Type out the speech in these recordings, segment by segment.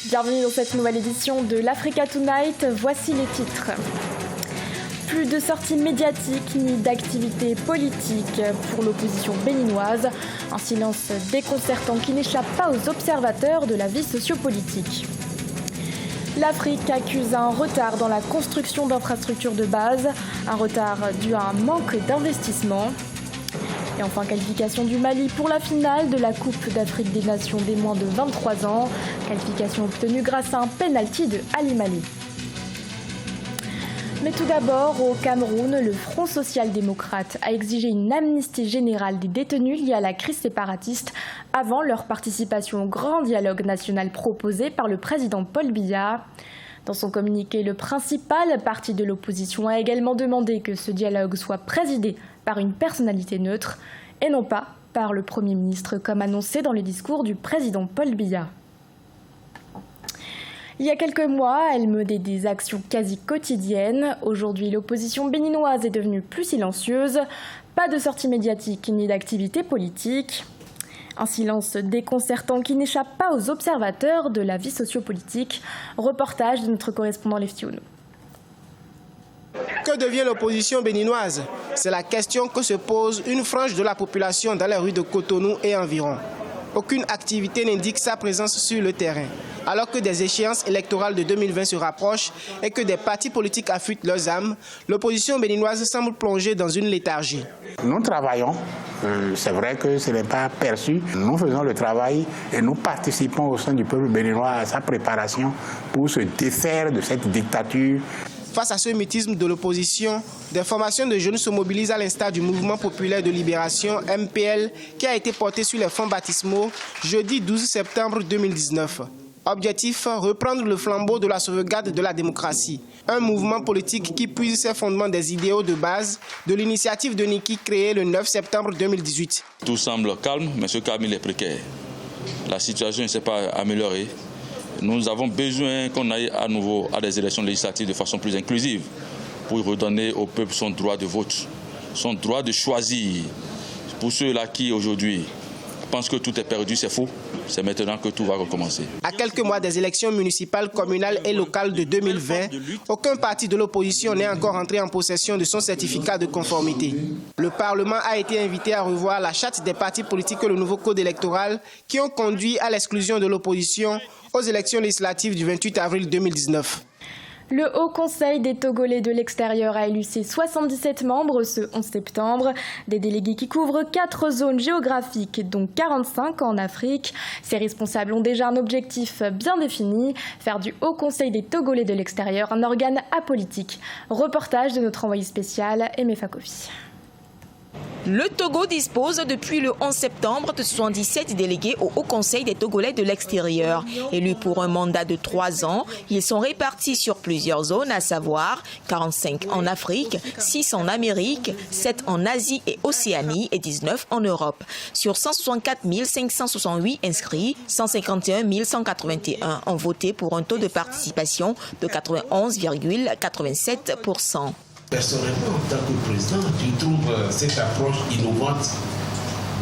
Bienvenue dans cette nouvelle édition de l'Africa Tonight. Voici les titres. Plus de sorties médiatiques ni d'activités politiques pour l'opposition béninoise. Un silence déconcertant qui n'échappe pas aux observateurs de la vie sociopolitique. L'Afrique accuse un retard dans la construction d'infrastructures de base, un retard dû à un manque d'investissement. Et enfin, qualification du Mali pour la finale de la Coupe d'Afrique des Nations des moins de 23 ans. Qualification obtenue grâce à un penalty de Ali Malé. Mais tout d'abord, au Cameroun, le Front social-démocrate a exigé une amnistie générale des détenus liés à la crise séparatiste avant leur participation au grand dialogue national proposé par le président Paul Biya. Dans son communiqué, le principal parti de l'opposition a également demandé que ce dialogue soit présidé par une personnalité neutre et non pas par le Premier ministre comme annoncé dans le discours du président Paul Biya. Il y a quelques mois, elle menait des actions quasi quotidiennes. Aujourd'hui, l'opposition béninoise est devenue plus silencieuse. Pas de sortie médiatique ni d'activité politique. Un silence déconcertant qui n'échappe pas aux observateurs de la vie sociopolitique. Reportage de notre correspondant Leftiounou. Que devient l'opposition béninoise? C'est la question que se pose une frange de la population dans les rues de Cotonou et environ. Aucune activité n'indique sa présence sur le terrain. Alors que des échéances électorales de 2020 se rapprochent et que des partis politiques affûtent leurs âmes, l'opposition béninoise semble plongée dans une léthargie. Nous travaillons, c'est vrai que ce n'est pas perçu. Nous faisons le travail et nous participons au sein du peuple béninois à sa préparation pour se défaire de cette dictature. Face à ce mutisme de l'opposition, des formations de jeunes se mobilisent à l'instar du mouvement populaire de libération MPL qui a été porté sur les fonds baptismaux jeudi 12 septembre 2019. Objectif, reprendre le flambeau de la sauvegarde de la démocratie. Un mouvement politique qui puise ses fondements des idéaux de base de l'initiative de Niki créée le 9 septembre 2018. Tout semble calme, mais ce calme il est précaire. La situation ne s'est pas améliorée. Nous avons besoin qu'on aille à nouveau à des élections législatives de façon plus inclusive pour redonner au peuple son droit de vote, son droit de choisir. Pour ceux-là qui aujourd'hui pensent que tout est perdu, c'est faux. C'est maintenant que tout va recommencer. À quelques mois des élections municipales, communales et locales de 2020, aucun parti de l'opposition n'est encore entré en possession de son certificat de conformité. Le Parlement a été invité à revoir la charte des partis politiques et le nouveau code électoral qui ont conduit à l'exclusion de l'opposition aux élections législatives du 28 avril 2019. Le Haut Conseil des Togolais de l'extérieur a élu ses 77 membres ce 11 septembre. Des délégués qui couvrent 4 zones géographiques, dont 45 en Afrique. Ces responsables ont déjà un objectif bien défini, faire du Haut Conseil des Togolais de l'extérieur un organe apolitique. Reportage de notre envoyé spécial, Aimé Fakofi. Le Togo dispose depuis le 11 septembre de 77 délégués au Haut Conseil des Togolais de l'extérieur. Élus pour un mandat de 3 ans, ils sont répartis sur plusieurs zones, à savoir 45 en Afrique, 6 en Amérique, 7 en Asie et Océanie et 19 en Europe. Sur 164 568 inscrits, 151 181 ont voté pour un taux de participation de 91,87%. Personnellement, en tant que président, je trouve cette approche innovante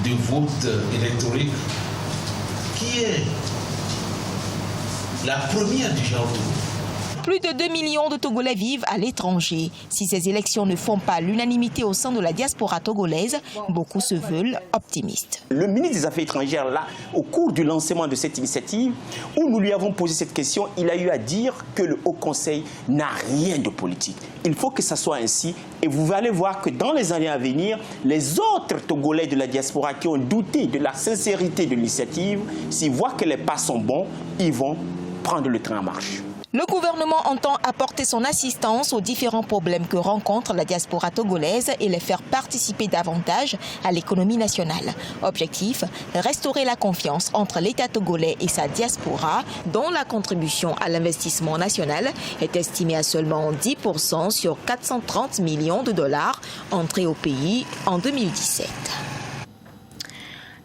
de vote électronique qui est la première du genre. Plus de 2 millions de Togolais vivent à l'étranger. Si ces élections ne font pas l'unanimité au sein de la diaspora togolaise, beaucoup se veulent optimistes. Le ministre des Affaires étrangères, là, au cours du lancement de cette initiative, où nous lui avons posé cette question, il a eu à dire que le Haut Conseil n'a rien de politique. Il faut que ça soit ainsi. Et vous allez voir que dans les années à venir, les autres Togolais de la diaspora qui ont douté de la sincérité de l'initiative, s'ils voient que les pas sont bons, ils vont prendre le train en marche. Le gouvernement entend apporter son assistance aux différents problèmes que rencontre la diaspora togolaise et les faire participer davantage à l'économie nationale. Objectif, restaurer la confiance entre l'État togolais et sa diaspora, dont la contribution à l'investissement national est estimée à seulement 10% sur 430 millions de dollars entrés au pays en 2017.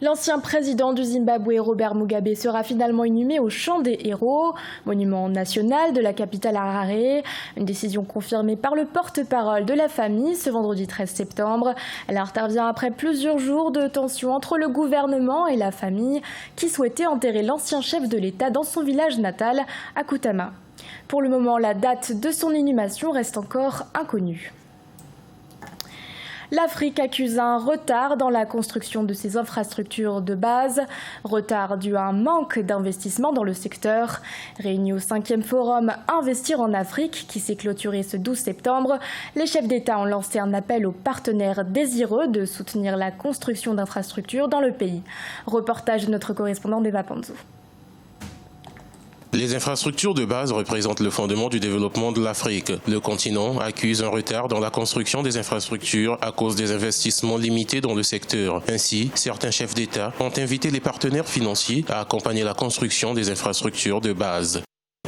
L'ancien président du Zimbabwe, Robert Mugabe, sera finalement inhumé au Champ des Héros, monument national de la capitale Harare. Une décision confirmée par le porte-parole de la famille ce vendredi 13 septembre. Elle intervient après plusieurs jours de tensions entre le gouvernement et la famille qui souhaitait enterrer l'ancien chef de l'État dans son village natal, à Kutama. Pour le moment, la date de son inhumation reste encore inconnue. L'Afrique accuse un retard dans la construction de ses infrastructures de base, retard dû à un manque d'investissement dans le secteur. Réunis au 5e forum Investir en Afrique, qui s'est clôturé ce 12 septembre, les chefs d'État ont lancé un appel aux partenaires désireux de soutenir la construction d'infrastructures dans le pays. Reportage de notre correspondant Deva Panzo. Les infrastructures de base représentent le fondement du développement de l'Afrique. Le continent accuse un retard dans la construction des infrastructures à cause des investissements limités dans le secteur. Ainsi, certains chefs d'État ont invité les partenaires financiers à accompagner la construction des infrastructures de base.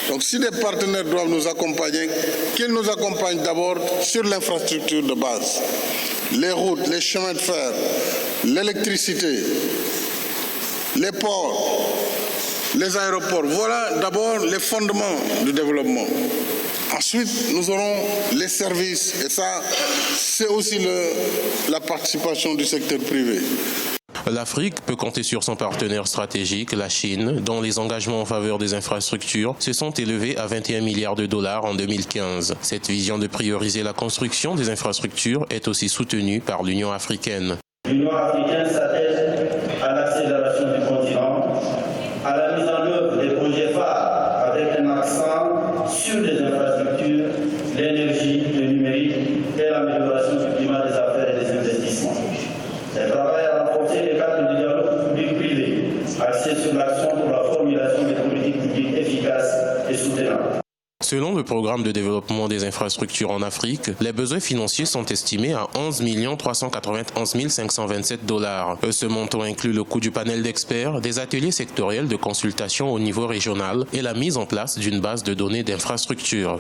Donc si les partenaires doivent nous accompagner, qu'ils nous accompagnent d'abord sur l'infrastructure de base. Les routes, les chemins de fer, l'électricité, les ports, les aéroports, voilà d'abord les fondements du développement. Ensuite, nous aurons les services et ça, c'est aussi la participation du secteur privé. L'Afrique peut compter sur son partenaire stratégique, la Chine, dont les engagements en faveur des infrastructures se sont élevés à 21 milliards de dollars en 2015. Cette vision de prioriser la construction des infrastructures est aussi soutenue par l'Union africaine. L'Union africaine s'attelle à l'accélération du continent, à la mise en œuvre des projets phares avec un accent sur les infrastructures, l'énergie, le numérique et l'amélioration du climat des affaires et des investissements. Elle travaille à renforcer les cadres de dialogue public-privé, axé sur l'action pour la formulation des politiques publiques efficaces et soutenables. Selon le programme de développement des infrastructures en Afrique, les besoins financiers sont estimés à 11 391 527 dollars. Ce montant inclut le coût du panel d'experts, des ateliers sectoriels de consultation au niveau régional et la mise en place d'une base de données d'infrastructures.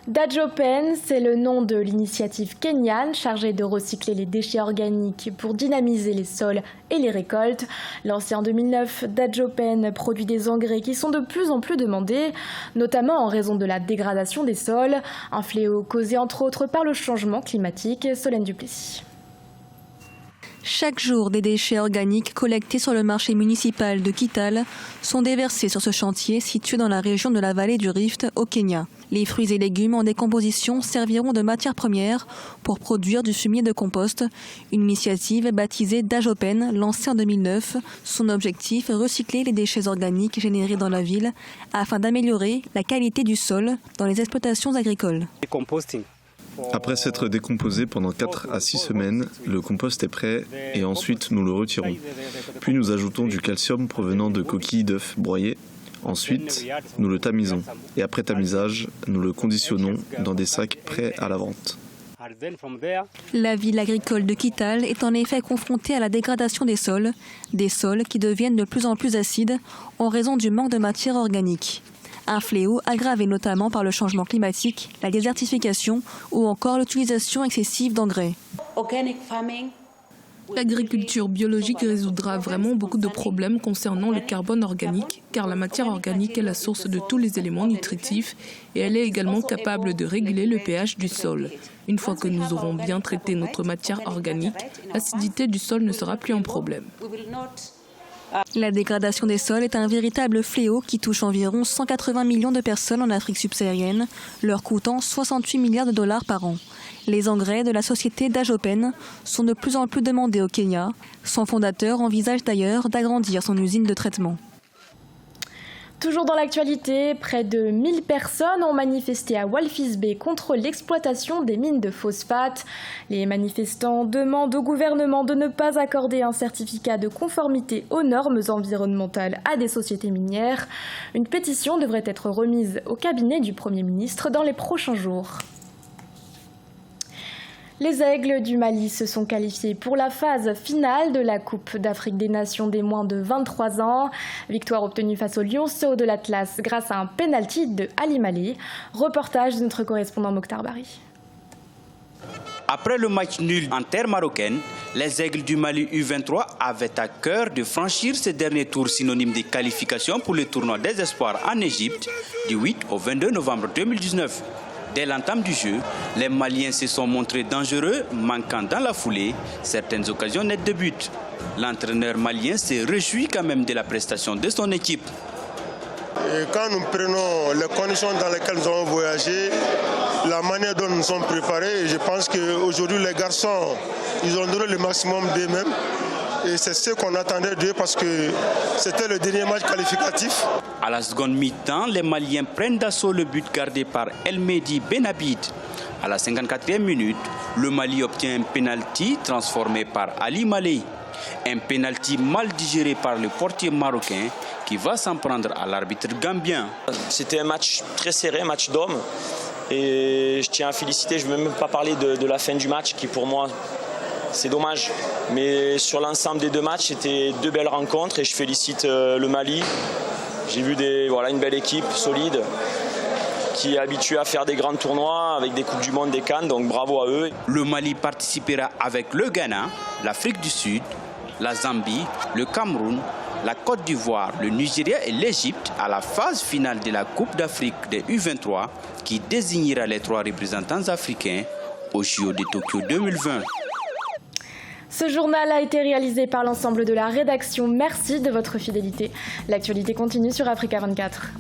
Dajopen, c'est le nom de l'initiative kenyane chargée de recycler les déchets organiques pour dynamiser les sols et les récoltes. Lancé en 2009, Dajopen produit des engrais qui sont de plus en plus demandés, notamment en raison de la dégradation des sols, un fléau causé entre autres par le changement climatique. Solène Duplessis. Chaque jour, des déchets organiques collectés sur le marché municipal de Kitale sont déversés sur ce chantier situé dans la région de la vallée du Rift au Kenya. Les fruits et légumes en décomposition serviront de matière première pour produire du fumier de compost. Une initiative baptisée Dajopen, lancée en 2009. Son objectif, recycler les déchets organiques générés dans la ville afin d'améliorer la qualité du sol dans les exploitations agricoles. Après s'être décomposé pendant 4 à 6 semaines, le compost est prêt et ensuite nous le retirons. Puis nous ajoutons du calcium provenant de coquilles d'œufs broyées. Ensuite, nous le tamisons et après tamisage, nous le conditionnons dans des sacs prêts à la vente. La ville agricole de Kitale est en effet confrontée à la dégradation des sols qui deviennent de plus en plus acides en raison du manque de matière organique. Un fléau aggravé notamment par le changement climatique, la désertification ou encore l'utilisation excessive d'engrais. L'agriculture biologique résoudra vraiment beaucoup de problèmes concernant le carbone organique, car la matière organique est la source de tous les éléments nutritifs et elle est également capable de réguler le pH du sol. Une fois que nous aurons bien traité notre matière organique, l'acidité du sol ne sera plus un problème. La dégradation des sols est un véritable fléau qui touche environ 180 millions de personnes en Afrique subsaharienne, leur coûtant 68 milliards de dollars par an. Les engrais de la société Dajopen sont de plus en plus demandés au Kenya. Son fondateur envisage d'ailleurs d'agrandir son usine de traitement. Toujours dans l'actualité, près de 1000 personnes ont manifesté à Walvis Bay contre l'exploitation des mines de phosphate. Les manifestants demandent au gouvernement de ne pas accorder un certificat de conformité aux normes environnementales à des sociétés minières. Une pétition devrait être remise au cabinet du Premier ministre dans les prochains jours. Les Aigles du Mali se sont qualifiés pour la phase finale de la Coupe d'Afrique des Nations des moins de 23 ans. Victoire obtenue face aux Lionceaux de l'Atlas grâce à un penalty de Ali Malé. Reportage de notre correspondant Mokhtar Bari. Après le match nul en terre marocaine, les Aigles du Mali U23 avaient à cœur de franchir ce dernier tour synonyme de qualification pour le tournoi des espoirs en Égypte du 8 au 22 novembre 2019. Dès l'entame du jeu, les Maliens se sont montrés dangereux, manquant dans la foulée certaines occasions nettes de but. L'entraîneur malien se réjouit quand même de la prestation de son équipe. Et quand nous prenons les conditions dans lesquelles nous avons voyagé, la manière dont nous sommes préparés, je pense qu'aujourd'hui les garçons, ils ont donné le maximum d'eux-mêmes. Et c'est ce qu'on attendait d'eux parce que c'était le dernier match qualificatif. À la seconde mi-temps, les Maliens prennent d'assaut le but gardé par El Mehdi Benabid. À la 54e minute, le Mali obtient un pénalty transformé par Ali Malé. Un pénalty mal digéré par le portier marocain qui va s'en prendre à l'arbitre gambien. C'était un match très serré, un match d'hommes. Et je tiens à féliciter, je ne veux même pas parler de la fin du match qui pour moi, c'est dommage. Mais sur l'ensemble des deux matchs, c'était deux belles rencontres et je félicite le Mali. J'ai vu une belle équipe solide qui est habituée à faire des grands tournois avec des Coupes du Monde, des Cannes, donc bravo à eux. Le Mali participera avec le Ghana, l'Afrique du Sud, la Zambie, le Cameroun, la Côte d'Ivoire, le Nigeria et l'Égypte à la phase finale de la Coupe d'Afrique des U23 qui désignera les 3 représentants africains au JO de Tokyo 2020. Ce journal a été réalisé par l'ensemble de la rédaction. Merci de votre fidélité. L'actualité continue sur Africa 24.